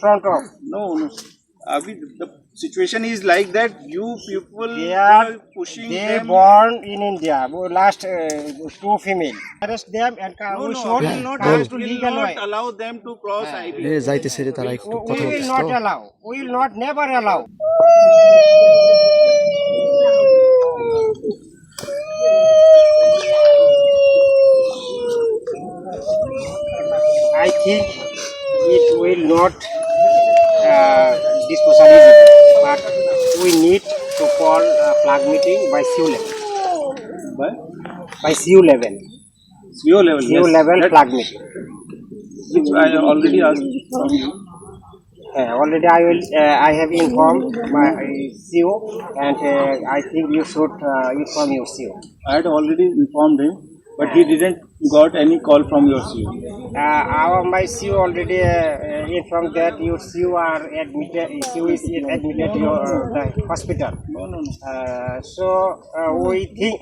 front of. No. The situation is like that. You people They are pushing they them. born in India. Last two female. Arrest them and No, we no, should we will not, come to will legal not way. allow them to cross IB. যাইতেছে রে তারা একটু We কথা will বলতেছে not তো allow. We will not never allow. I think it will not disposal easy, but we need to call flag meeting by CU level. By CU level. CO level. CU level flag meeting. Which I already asked from you. Already I have informed my CO, and I think you should inform your CO. I had already informed him, but he didn't got any call from your CO. My CO already informed that your CO are admitted. CO is admitted to the hospital. No.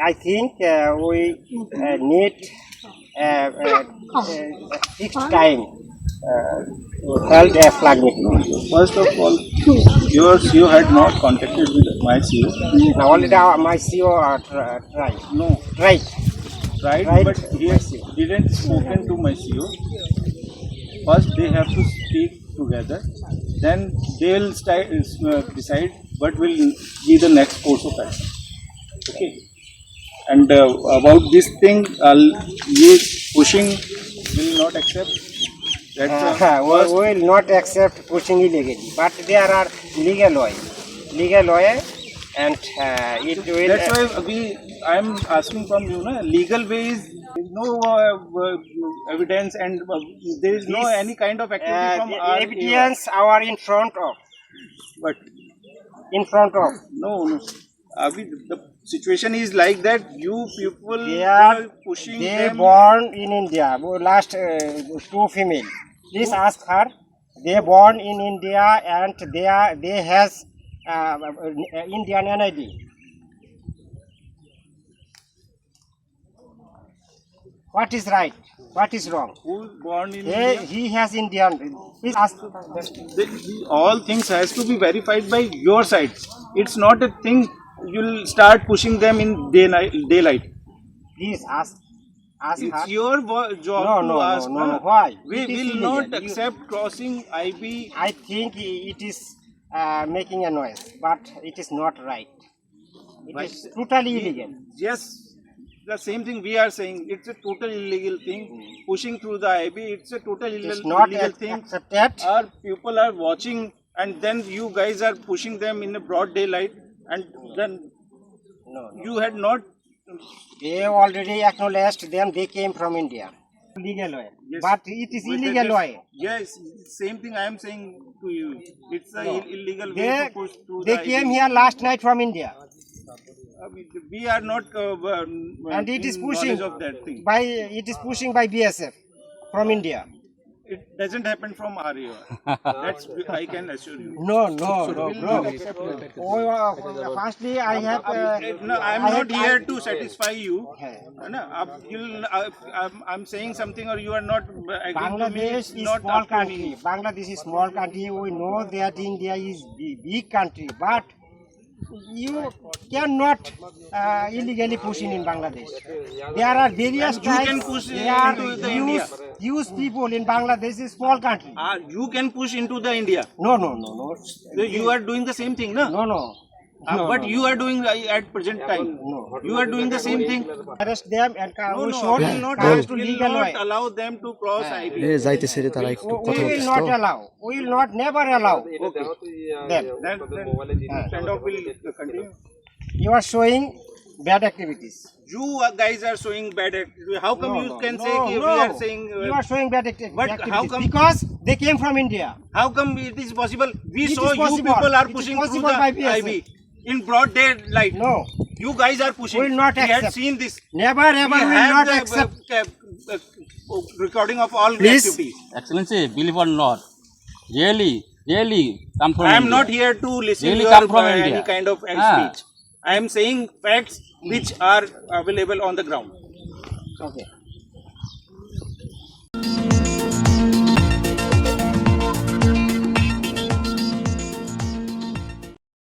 I think we need fixed time held a flag meeting. First of all, your CO had not contacted with my CO. Now already my CO are tried. No, Right. right? But he didn't spoken to my CO. First, they have to speak together. Then they will decide what will be the next course of action. Okay. And about this thing, you pushing will not accept. That's We will not accept pushing illegally, but there are legal way, and it will. That's why I am asking from you, na, legal ways. There is no evidence, and there is no any kind of activity from our evidence are in front of. But In front of. no. The situation is like that. You people They are pushing they them. born in India. Last two female. Please ask her. They born in India and they has Indian NID. What is right? What is wrong? Who born in India? He has Indian. Please ask. All things has to be verified by your side. It's not a thing you'll start pushing them in daylight. Please ask her. It's your job to ask. No. Why? We It is will illegal. not accept crossing IB. I think it is making a noise, but it is not right. It is totally illegal. Yes, the same thing we are saying. It's a total illegal thing. Pushing through the IB, it's a total It's not illegal thing. accepted. Our people are watching, and then you guys are pushing them in a broad daylight, and then No. you had not. They already acknowledged them. They came from India. Legal way. Yes. But it is illegal way. Yes, same thing I am saying to you. It's a illegal way They to push through they the came IB. here last night from India, We are not and it is in pushing knowledge of that thing. by BSF from India. It doesn't happen from RAO. That's I can assure you. No, bro. Firstly, I have. No, I'm not here to satisfy you. No, I'm saying something or you are not agreeing to me. Bangladesh It's is not small up to me. country. Bangladesh is small country. We know that India is big country, but you cannot illegally push in Bangladesh. There are various And you types. can push There are into the India. use people in Bangladesh is small country. You can push into the India. No. You are doing the same thing, no? No. What you are doing at present time? No. You are doing the same thing. Arrest them and we No, should will not, come to will legal not way. allow them to cross IB. যাইতেছে রে তারা একটু We কথা will বলতেছে not তো allow. We will not never allow them. Then standoff will continue. You are showing bad activities. You guys are showing bad activity. How come you can say we are saying? You are showing bad But activities how come- because they came from India. How come it is possible? We It saw is you possible. people are It is pushing through possible the by BSF. IB in broad daylight. No, You guys are pushing. Will not We had accept. seen this. never ever We will have not the, accept. recording of all Please. activities. Excellency, believe or not, really come from I am India. not here to listen Really to come from any India. kind of Ah. speech. I am saying facts which are available on the ground. Okay.